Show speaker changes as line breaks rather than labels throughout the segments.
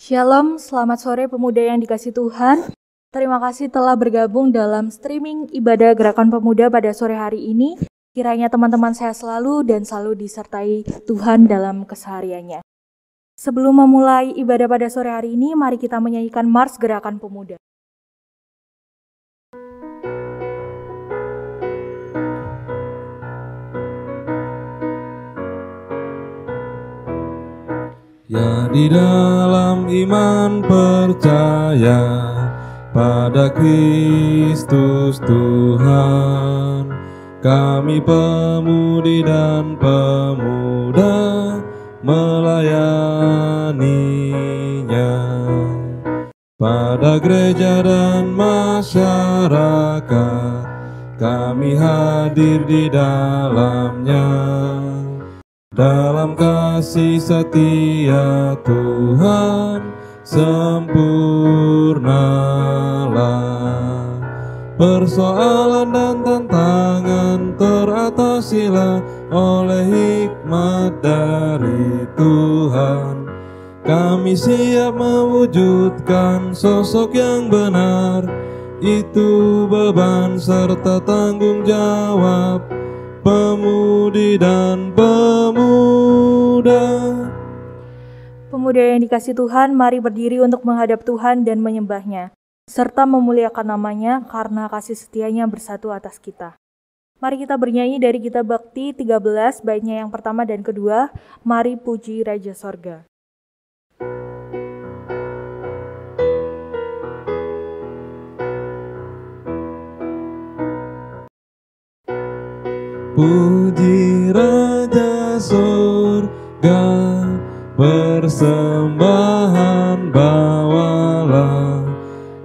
Shalom, selamat sore pemuda yang dikasihi Tuhan. Terima kasih telah bergabung dalam streaming ibadah Gerakan Pemuda pada sore hari ini. Kiranya teman-teman sehat selalu dan selalu disertai Tuhan dalam kesehariannya. Sebelum memulai ibadah pada sore hari ini, mari kita menyanyikan Mars Gerakan Pemuda.
Ya di dalam iman percaya pada Kristus Tuhan, kami pemudi dan pemuda melayaninya. Pada gereja dan masyarakat, kami hadir di dalamnya. Dalam kasih setia Tuhan sempurnalah. Persoalan dan tantangan teratasilah oleh hikmat dari Tuhan. Kami siap mewujudkan sosok yang benar, itu beban serta tanggung jawab pemudi dan pemuda.
Pemuda yang dikasihi Tuhan, mari berdiri untuk menghadap Tuhan dan menyembah-Nya, serta memuliakan nama-Nya karena kasih setianya bersatu atas kita. Mari kita bernyanyi dari Kitab Bakti 13, baitnya yang pertama dan kedua, Mari Puji Raja Sorga.
Puji Raja Surga, persembahan bawalah,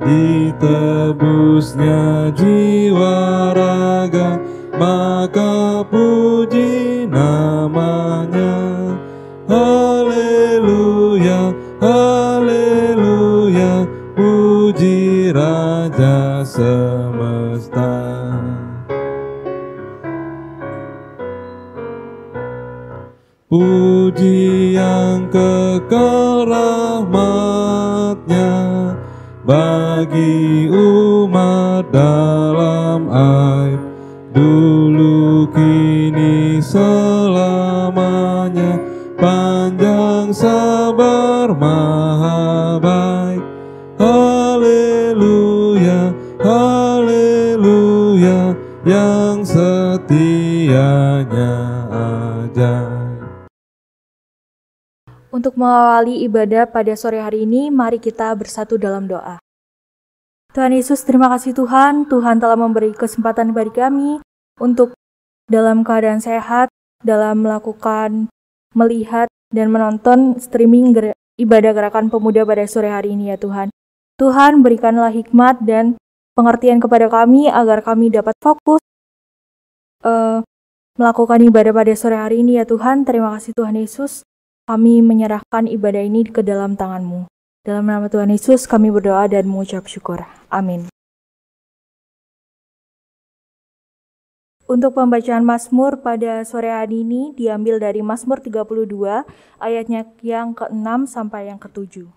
ditebusnya jiwa raga, maka puji namanya. Haleluya, haleluya, puji Raja semesta. Puji yang kekal rahmat-Nya bagi umat dalam air, dulu kini selamanya. Panjang sabar maha baik. Haleluya, haleluya, yang setianya ajaib.
Untuk mengawali ibadah pada sore hari ini, mari kita bersatu dalam doa. Tuhan Yesus, terima kasih Tuhan. Tuhan telah memberi kesempatan bagi kami untuk dalam keadaan sehat, dalam melihat dan menonton streaming ibadah Gerakan Pemuda pada sore hari ini ya Tuhan. Tuhan, berikanlah hikmat dan pengertian kepada kami agar kami dapat fokus melakukan ibadah pada sore hari ini ya Tuhan. Terima kasih Tuhan Yesus. Kami menyerahkan ibadah ini ke dalam tangan-Mu. Dalam nama Tuhan Yesus kami berdoa dan mengucap syukur. Amin. Untuk pembacaan Mazmur pada sore hari ini diambil dari Mazmur 32 ayatnya yang ke-6 sampai yang ke-7.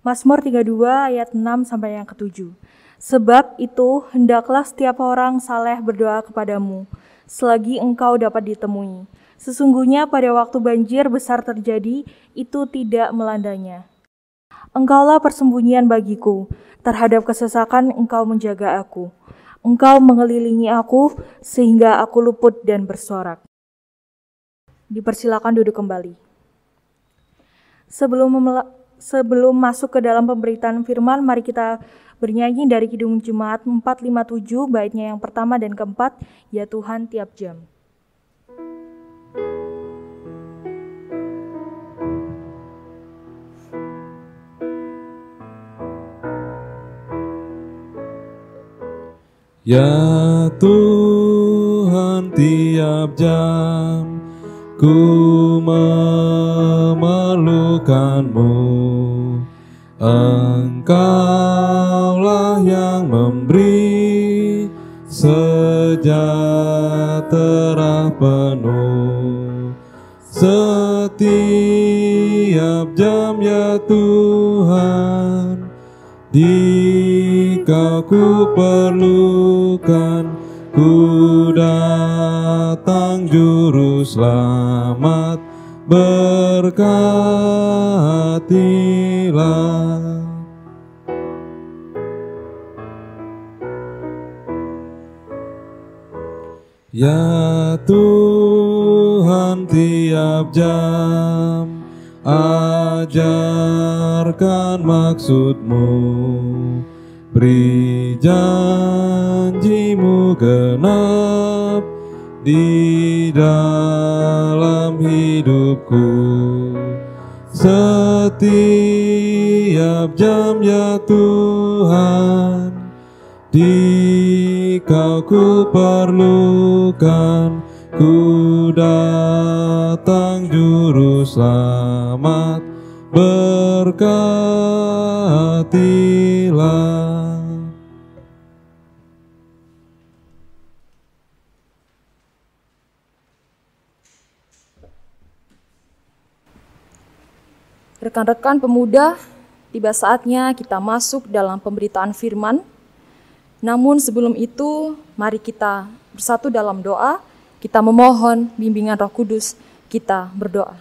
Mazmur 32 ayat 6 sampai yang ke-7. Sebab itu hendaklah setiap orang saleh berdoa kepadamu selagi engkau dapat ditemui. Sesungguhnya pada waktu banjir besar terjadi, itu tidak melandanya. Engkaulah persembunyian bagiku, terhadap kesesakan engkau menjaga aku. Engkau mengelilingi aku, sehingga aku luput dan bersorak. Dipersilakan duduk kembali. Sebelum masuk ke dalam pemberitaan firman, mari kita bernyanyi dari Kidung Jemaat 457, baitnya yang pertama dan keempat, Ya Tuhan tiap jam.
Ya Tuhan tiap jam ku memerlukan-Mu. Engkaulah yang memberi sejahtera penuh setiap jam ya Tuhan. Jika ku perlukan, ku datang Juru Selamat, berkatilah. Ya Tuhan, tiap jam ajarkan maksud-Mu, beri janji-Mu genap di dalam hidupku. Setiap jam ya Tuhan, jika ku perlukan, ku datang Juru Selamat, berkatilah.
Rekan-rekan pemuda, tiba saatnya kita masuk dalam pemberitaan firman. Namun sebelum itu, mari kita bersatu dalam doa, kita memohon bimbingan Roh Kudus, kita berdoa.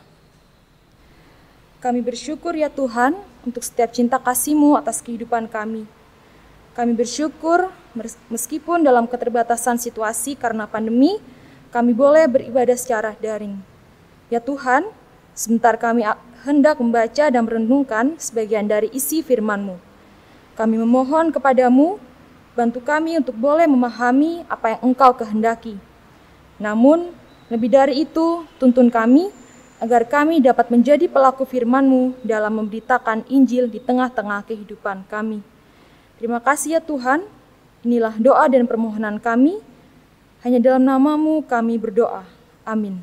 Kami bersyukur ya Tuhan untuk setiap cinta kasih-Mu atas kehidupan kami. Kami bersyukur meskipun dalam keterbatasan situasi karena pandemi, kami boleh beribadah secara daring. Ya Tuhan, sebentar kami hendak membaca dan merenungkan sebagian dari isi firman-Mu. Kami memohon kepadamu, bantu kami untuk boleh memahami apa yang Engkau kehendaki. Namun, lebih dari itu, tuntun kami agar kami dapat menjadi pelaku firman-Mu dalam memberitakan Injil di tengah-tengah kehidupan kami. Terima kasih ya Tuhan, inilah doa dan permohonan kami. Hanya dalam nama-Mu kami berdoa. Amin.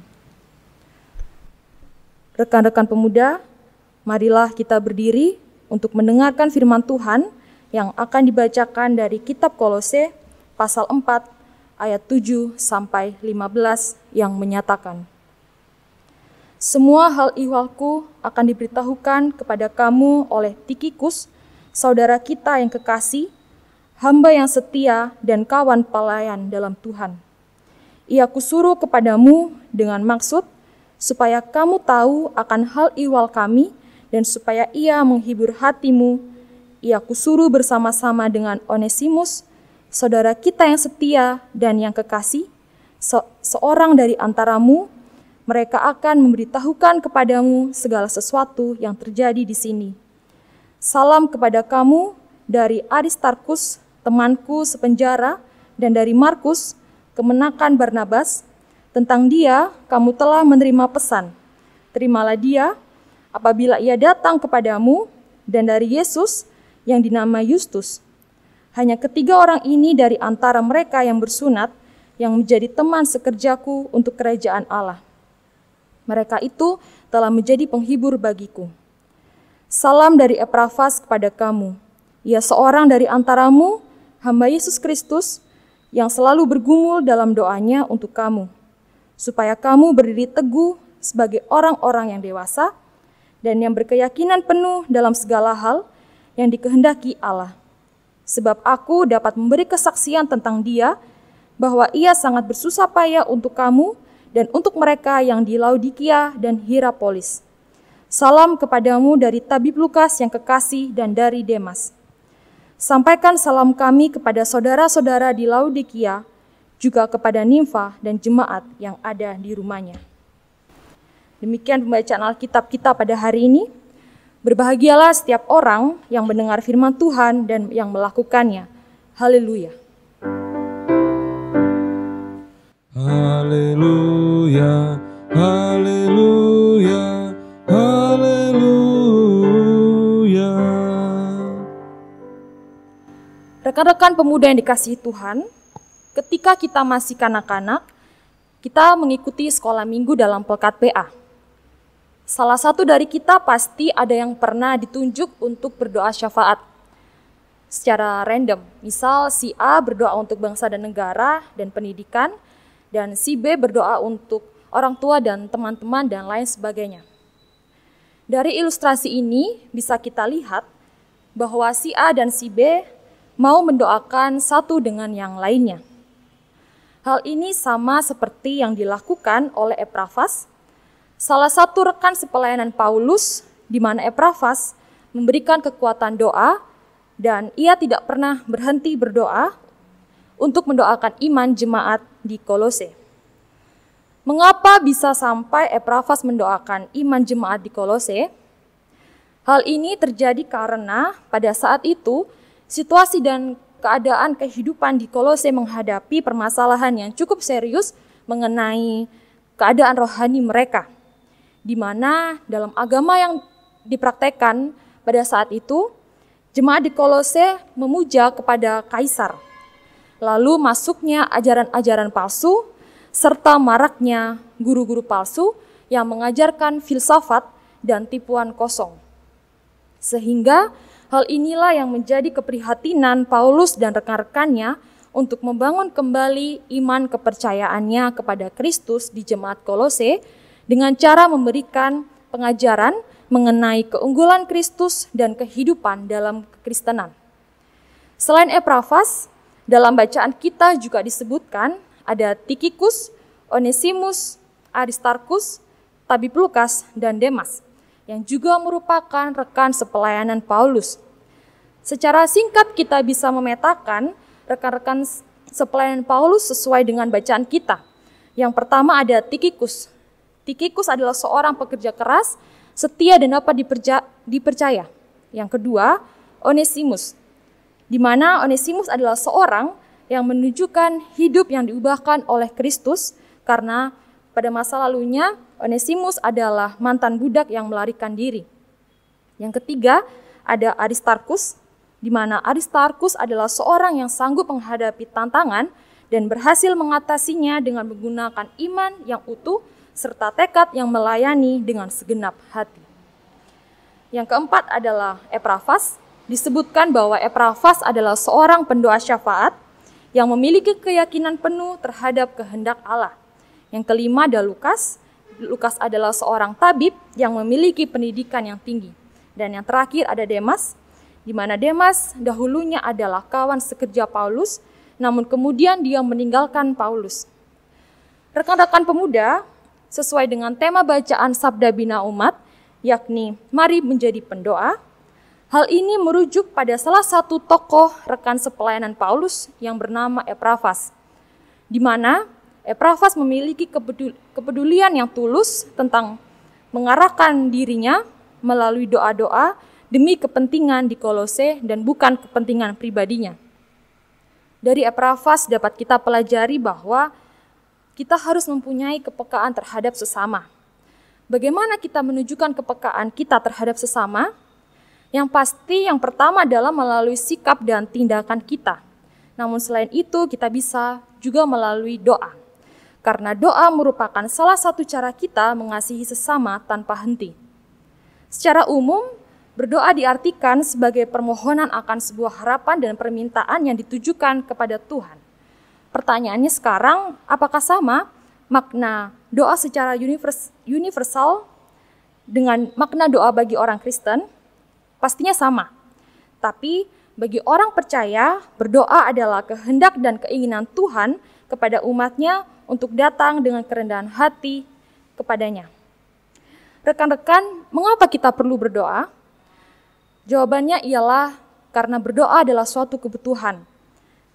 Rekan-rekan pemuda, marilah kita berdiri untuk mendengarkan firman Tuhan yang akan dibacakan dari kitab Kolose pasal 4 ayat 7 sampai 15 yang menyatakan, semua hal ihwalku akan diberitahukan kepada kamu oleh Tikhikus, saudara kita yang kekasih, hamba yang setia dan kawan pelayan dalam Tuhan. Ia kusuruh kepadamu dengan maksud supaya kamu tahu akan hal ihwal kami dan supaya ia menghibur hatimu. Ia kusuruh bersama-sama dengan Onesimus, saudara kita yang setia dan yang kekasih, seorang dari antaramu. Mereka akan memberitahukan kepadamu segala sesuatu yang terjadi di sini. Salam kepada kamu dari Aristarkus, temanku sepenjara, dan dari Markus, kemenakan Barnabas. Tentang dia, kamu telah menerima pesan. Terimalah dia apabila ia datang kepadamu, dan dari Yesus yang dinamai Yustus. Hanya ketiga orang ini dari antara mereka yang bersunat, yang menjadi teman sekerjaku untuk kerajaan Allah. Mereka itu telah menjadi penghibur bagiku. Salam dari Eprafas kepada kamu. Ia seorang dari antaramu, hamba Yesus Kristus, yang selalu bergumul dalam doanya untuk kamu, supaya kamu berdiri teguh sebagai orang-orang yang dewasa dan yang berkeyakinan penuh dalam segala hal yang dikehendaki Allah. Sebab aku dapat memberi kesaksian tentang dia, bahwa ia sangat bersusah payah untuk kamu dan untuk mereka yang di Laodikia dan Hierapolis. Salam kepadamu dari tabib Lukas yang kekasih dan dari Demas. Sampaikan salam kami kepada saudara-saudara di Laodikia, juga kepada Nimfa dan jemaat yang ada di rumahnya. Demikian pembacaan Alkitab kita pada hari ini. Berbahagialah setiap orang yang mendengar firman Tuhan dan yang melakukannya. Haleluya.
Haleluya, haleluya, haleluya.
Rekan-rekan pemuda yang dikasihi Tuhan, ketika kita masih kanak-kanak, kita mengikuti sekolah minggu dalam Pelkat PA. Salah satu dari kita pasti ada yang pernah ditunjuk untuk berdoa syafaat secara random. Misal si A berdoa untuk bangsa dan negara dan pendidikan, dan si B berdoa untuk
orang tua dan teman-teman dan lain sebagainya. Dari ilustrasi ini bisa kita lihat bahwa si A dan si B mau mendoakan satu dengan yang lainnya. Hal ini sama seperti yang dilakukan oleh Epaphras, salah satu rekan sepelayanan Paulus, di mana Epaphras memberikan kekuatan doa dan ia tidak pernah berhenti berdoa untuk mendoakan iman jemaat di Kolose. Mengapa bisa sampai Epaphras mendoakan iman jemaat di Kolose? Hal ini terjadi karena pada saat itu situasi dan keadaan kehidupan di Kolose menghadapi permasalahan yang cukup serius mengenai keadaan rohani mereka, di mana dalam agama yang dipraktekkan pada saat itu, jemaat di Kolose memuja kepada kaisar. Lalu masuknya ajaran-ajaran palsu, serta maraknya guru-guru palsu yang mengajarkan filsafat dan tipuan kosong. Sehingga hal inilah yang menjadi keprihatinan Paulus dan rekan-rekannya untuk membangun kembali iman kepercayaannya kepada Kristus di jemaat Kolose dengan cara memberikan pengajaran mengenai keunggulan Kristus dan kehidupan dalam kekristenan. Selain Epaphras, dalam bacaan kita juga disebutkan ada Tikhikus, Onesimus, Aristarkus, Tabib Lukas, dan Demas, yang juga merupakan rekan sepelayanan Paulus. Secara singkat kita bisa memetakan rekan-rekan sepelayanan Paulus sesuai dengan bacaan kita. Yang pertama ada Tikhikus. Tikhikus adalah seorang pekerja keras, setia dan dapat dipercaya. Yang kedua, Onesimus, di mana Onesimus adalah seorang yang menunjukkan hidup yang diubahkan oleh Kristus karena pada masa lalunya Onesimus adalah mantan budak yang melarikan diri. Yang ketiga ada Aristarkus, di mana Aristarkus adalah seorang yang sanggup menghadapi tantangan dan berhasil mengatasinya dengan menggunakan iman yang utuh serta tekad yang melayani dengan segenap hati. Yang keempat adalah Epaphras. Disebutkan bahwa Epaphras adalah seorang pendoa syafaat yang memiliki keyakinan penuh terhadap kehendak Allah. Yang kelima ada Lukas. Lukas adalah seorang tabib yang memiliki pendidikan yang tinggi. Dan yang terakhir ada Demas, di mana Demas dahulunya adalah kawan sekerja Paulus, namun kemudian dia meninggalkan Paulus. Rekan-rekan pemuda, sesuai dengan tema bacaan Sabda Bina Umat, yakni mari menjadi pendoa, hal ini merujuk pada salah satu tokoh rekan sepelayanan Paulus yang bernama Epaphras, di mana Epaphras memiliki kepedulian yang tulus tentang mengarahkan dirinya melalui doa-doa demi kepentingan di Kolose dan bukan kepentingan pribadinya. Dari Epaphras dapat kita pelajari bahwa kita harus mempunyai kepekaan terhadap sesama. Bagaimana kita menunjukkan kepekaan kita terhadap sesama? Yang pasti yang pertama adalah melalui sikap dan tindakan kita. Namun selain itu kita bisa juga melalui doa. Karena doa merupakan salah satu cara kita mengasihi sesama tanpa henti. Secara umum, berdoa diartikan sebagai permohonan akan sebuah harapan dan permintaan yang ditujukan kepada Tuhan. Pertanyaannya sekarang, apakah sama makna doa secara universal dengan makna doa bagi orang Kristen? Pastinya sama. Tapi bagi orang percaya, berdoa adalah kehendak dan keinginan Tuhan kepada umatnya untuk datang dengan kerendahan hati kepadanya. Rekan-rekan, mengapa kita perlu berdoa? Jawabannya ialah karena berdoa adalah suatu kebutuhan.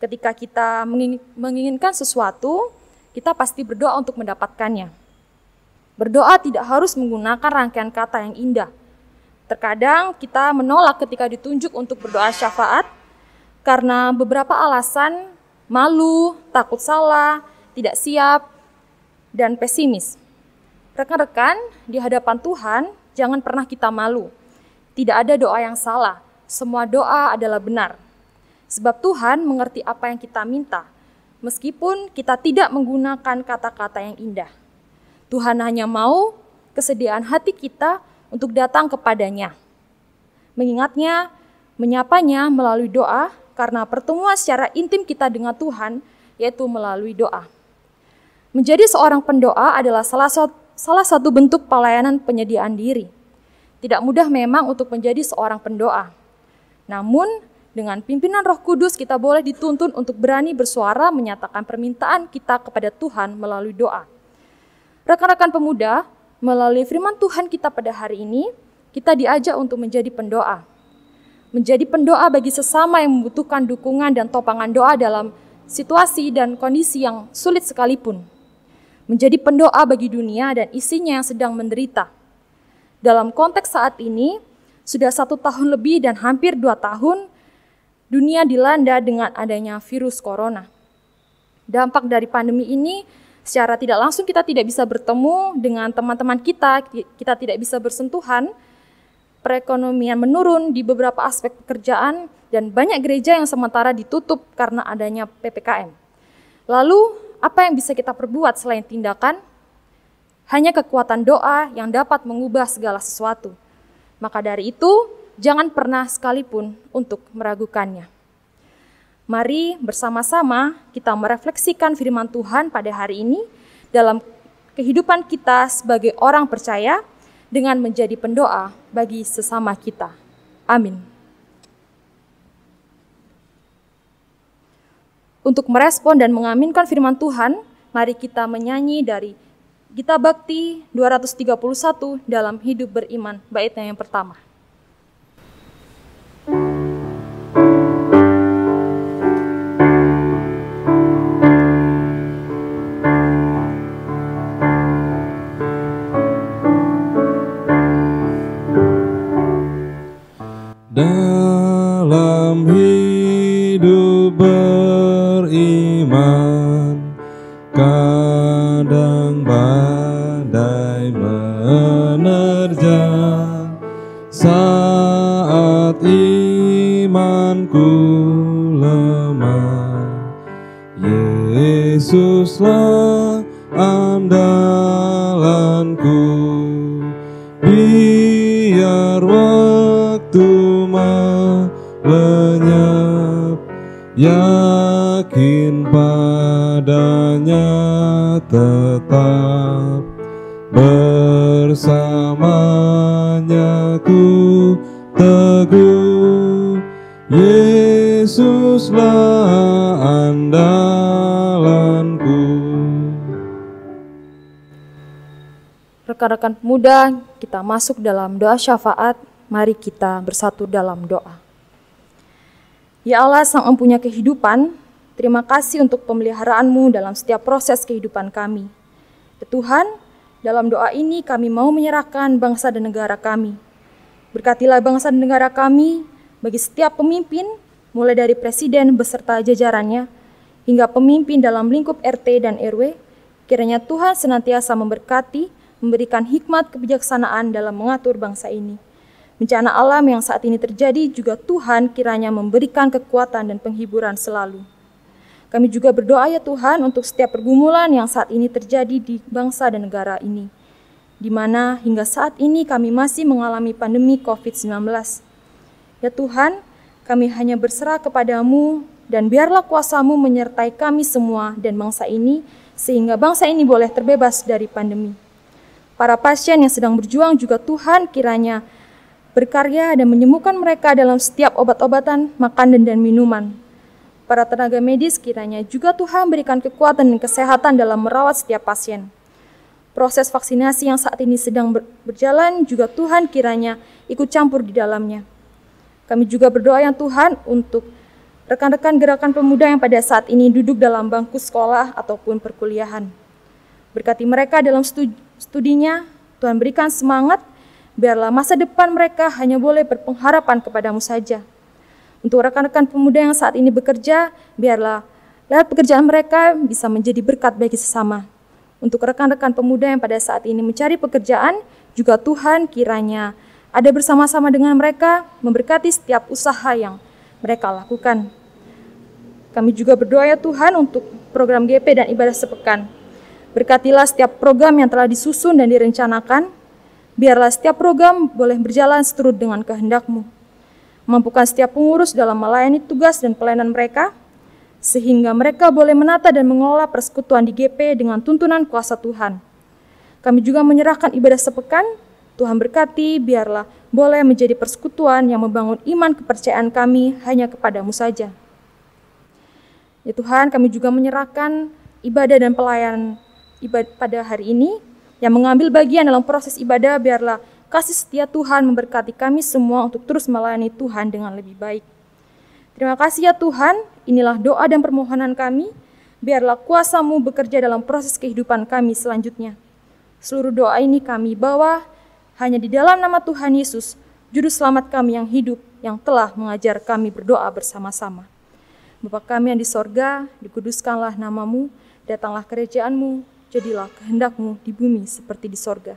Ketika kita menginginkan sesuatu, kita pasti berdoa untuk mendapatkannya. Berdoa tidak harus menggunakan rangkaian kata yang indah. Terkadang kita menolak ketika ditunjuk untuk berdoa syafaat karena beberapa alasan, malu, takut salah, tidak siap, dan pesimis. Rekan-rekan, di hadapan Tuhan, jangan pernah kita malu. Tidak ada doa yang salah, semua doa adalah benar. Sebab Tuhan mengerti apa yang kita minta, meskipun kita tidak menggunakan kata-kata yang indah. Tuhan hanya mau kesediaan hati kita untuk datang kepadanya. Mengingatnya, menyapanya melalui doa, karena pertemuan secara intim kita dengan Tuhan, yaitu melalui doa. Menjadi seorang pendoa adalah salah satu bentuk pelayanan penyediaan diri. Tidak mudah memang untuk menjadi seorang pendoa. Namun, dengan pimpinan Roh Kudus kita boleh dituntun untuk berani bersuara menyatakan permintaan kita kepada Tuhan melalui doa. Rekan-rekan pemuda, melalui firman Tuhan kita pada hari ini, kita diajak untuk menjadi pendoa. Menjadi pendoa bagi sesama yang membutuhkan dukungan dan topangan doa dalam situasi dan kondisi yang sulit sekalipun. Menjadi pendoa bagi dunia dan isinya yang sedang menderita. Dalam konteks saat ini, sudah 1 tahun lebih dan hampir 2 tahun, dunia dilanda dengan adanya virus corona. Dampak dari pandemi ini, secara tidak langsung kita tidak bisa bertemu dengan teman-teman kita tidak bisa bersentuhan, perekonomian menurun di beberapa aspek pekerjaan, dan banyak gereja yang sementara ditutup karena adanya PPKM. Lalu, apa yang bisa kita perbuat selain tindakan? Hanya kekuatan doa yang dapat mengubah segala sesuatu. Maka dari itu, jangan pernah sekalipun untuk meragukannya. Mari bersama-sama kita merefleksikan firman Tuhan pada hari ini dalam kehidupan kita sebagai orang percaya dengan menjadi pendoa bagi sesama kita. Amin. Untuk merespon dan mengaminkan firman Tuhan, mari kita menyanyi dari Gita Bakti 231 dalam Hidup Beriman, baitnya yang pertama.
Dalam hidup beriman, kadang badai menerjang. Saat imanku lemah, Yesuslah andalanku. Biar waktu lenyap, yakin padanya tetap, bersamanya ku teguh. Yesuslah andalanku.
Rekan-rekan pemuda, kita masuk dalam doa syafaat. Mari kita bersatu dalam doa. Ya Allah, Sang Empunya kehidupan, terima kasih untuk pemeliharaan-Mu dalam setiap proses kehidupan kami. Ya Tuhan, dalam doa ini kami mau menyerahkan bangsa dan negara kami. Berkatilah bangsa dan negara kami bagi setiap pemimpin, mulai dari presiden beserta jajarannya, hingga pemimpin dalam lingkup RT dan RW. Kiranya Tuhan senantiasa memberkati, memberikan hikmat kebijaksanaan dalam mengatur bangsa ini. Bencana alam yang saat ini terjadi juga Tuhan kiranya memberikan kekuatan dan penghiburan selalu. Kami juga berdoa ya Tuhan untuk setiap pergumulan yang saat ini terjadi di bangsa dan negara ini, di mana hingga saat ini kami masih mengalami pandemi COVID-19. Ya Tuhan, kami hanya berserah kepada-Mu dan biarlah kuasa-Mu menyertai kami semua dan bangsa ini, sehingga bangsa ini boleh terbebas dari pandemi. Para pasien yang sedang berjuang juga Tuhan kiranya berkarya dan menyembuhkan mereka dalam setiap obat-obatan, makanan, dan minuman. Para tenaga medis kiranya juga Tuhan berikan kekuatan dan kesehatan dalam merawat setiap pasien. Proses vaksinasi yang saat ini sedang berjalan juga Tuhan kiranya ikut campur di dalamnya. Kami juga berdoa ya Tuhan untuk rekan-rekan gerakan pemuda yang pada saat ini duduk dalam bangku sekolah ataupun perkuliahan. Berkati mereka dalam studinya, Tuhan berikan semangat, biarlah masa depan mereka hanya boleh berpengharapan kepada-Mu saja. Untuk rekan-rekan pemuda yang saat ini bekerja, biarlah lewat pekerjaan mereka bisa menjadi berkat bagi sesama. Untuk rekan-rekan pemuda yang pada saat ini mencari pekerjaan, juga Tuhan kiranya ada bersama-sama dengan mereka, memberkati setiap usaha yang mereka lakukan. Kami juga berdoa ya Tuhan untuk program GP dan ibadah sepekan. Berkatilah setiap program yang telah disusun dan direncanakan, biarlah setiap program boleh berjalan seturut dengan kehendak-Mu. Mampukan setiap pengurus dalam melayani tugas dan pelayanan mereka. sehingga mereka boleh menata dan mengelola persekutuan di GP dengan tuntunan kuasa Tuhan. Kami juga menyerahkan ibadah sepekan. Tuhan berkati, biarlah boleh menjadi persekutuan yang membangun iman kepercayaan kami hanya kepadamu saja. Ya Tuhan, kami juga menyerahkan ibadah dan pelayanan ibadah pada hari ini, yang mengambil bagian dalam proses ibadah, biarlah kasih setia Tuhan memberkati kami semua untuk terus melayani Tuhan dengan lebih baik. Terima kasih ya Tuhan, inilah doa dan permohonan kami, biarlah kuasa-Mu bekerja dalam proses kehidupan kami selanjutnya. Seluruh doa ini kami bawa hanya di dalam nama Tuhan Yesus, Juru Selamat kami yang hidup, yang telah mengajar kami berdoa bersama-sama. Bapa kami yang di sorga, dikuduskanlah nama-Mu, datanglah kerajaan-Mu, jadilah kehendak-Mu di bumi seperti di sorga.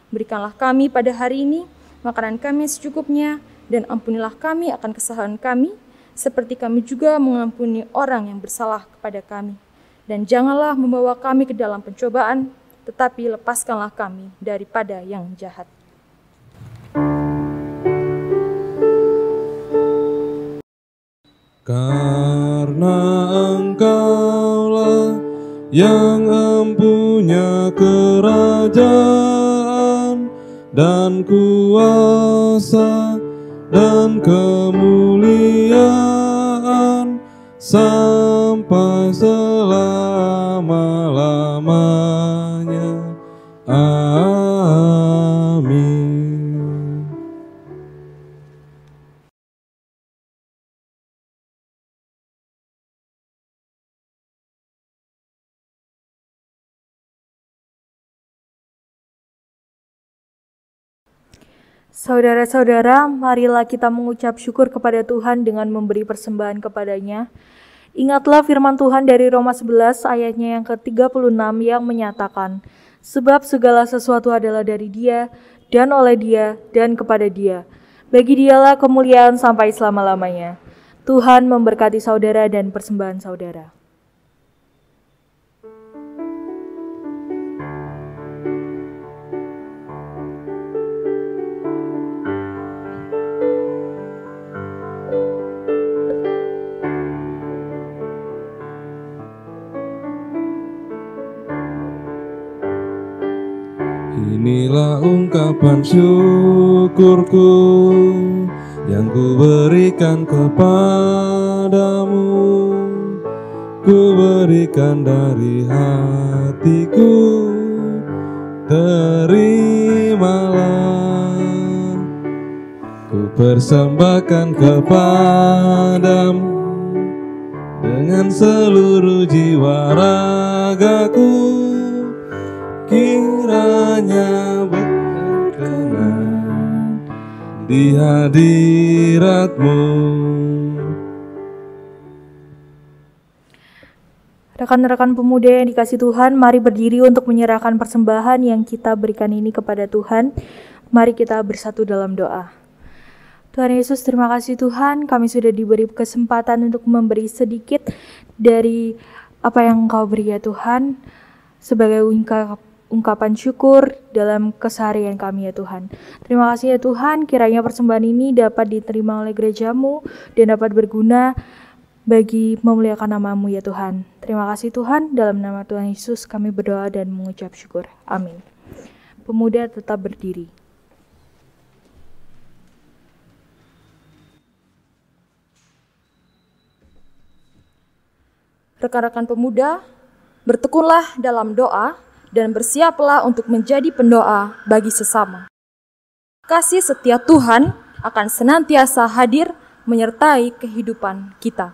Berikanlah kami pada hari ini makanan kami secukupnya, dan ampunilah kami akan kesalahan kami, seperti kami juga mengampuni orang yang bersalah kepada kami. Dan janganlah membawa kami ke dalam pencobaan, tetapi lepaskanlah kami daripada yang jahat.
Karena Engkaulah yang empunya kerajaan dan kuasa dan kemuliaan sampai selama-lamanya. Amin.
Saudara-saudara, marilah kita mengucap syukur kepada Tuhan dengan memberi persembahan kepadanya. Ingatlah firman Tuhan dari Roma 11 ayatnya yang ke-36 yang menyatakan, sebab segala sesuatu adalah dari Dia, dan oleh Dia, dan kepada Dia. Bagi Dialah kemuliaan sampai selama-lamanya. Tuhan memberkati saudara dan persembahan saudara.
Inilah ungkapan syukurku yang ku berikan kepadamu. Ku berikan dari hatiku, terimalah. Ku persembahkan kepadamu dengan seluruh jiwa ragaku. Kiranya berkenan di hadirat-Mu.
Rekan-rekan pemuda yang dikasihi Tuhan, mari berdiri untuk menyerahkan persembahan yang kita berikan ini kepada Tuhan. Mari kita bersatu dalam doa. Tuhan Yesus, terima kasih Tuhan, kami sudah diberi kesempatan untuk memberi sedikit dari apa yang Engkau beri ya Tuhan, sebagai ungkapan syukur dalam keseharian kami ya Tuhan. Terima kasih ya Tuhan, kiranya persembahan ini dapat diterima oleh gereja-Mu dan dapat berguna bagi memuliakan nama-Mu ya Tuhan. Terima kasih Tuhan, dalam nama Tuhan Yesus kami berdoa dan mengucap syukur. Amin. Pemuda tetap berdiri.
Rekan-rekan pemuda, bertekunlah dalam doa dan bersiaplah untuk menjadi pendoa bagi sesama. Kasih setia Tuhan akan senantiasa hadir menyertai kehidupan kita.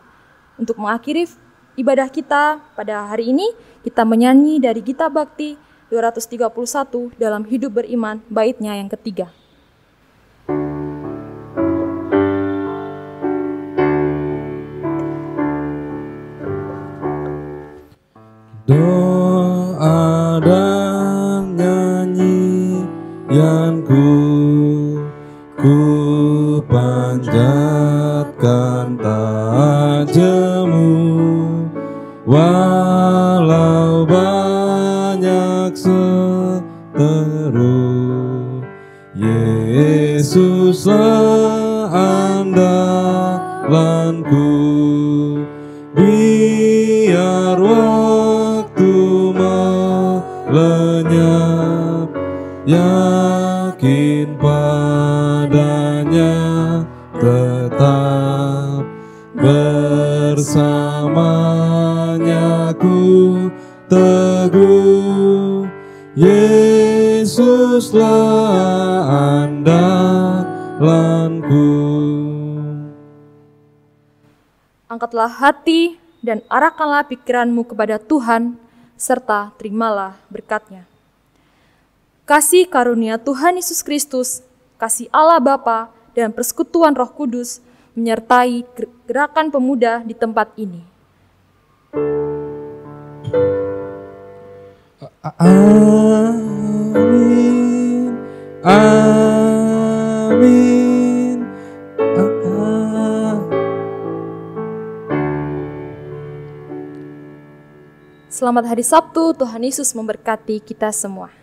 Untuk mengakhiri ibadah kita pada hari ini, kita menyanyi dari Gita Bakti 231 dalam Hidup Beriman, baitnya yang ketiga.
Doa dan nyanyianku ku panjatkan tak jemu, walau banyak seteru. Yesuslah andalanku, tetap bersamanya ku teguh. Yesuslah andalanku.
Angkatlah hati dan arahkanlah pikiranmu kepada Tuhan, serta terimalah berkat-Nya. Kasih karunia Tuhan Yesus Kristus, kasih Allah Bapa, dan persekutuan Roh Kudus menyertai gerakan pemuda di tempat ini.
Amin. Amin.
Selamat hari Sabtu, Tuhan Yesus memberkati kita semua.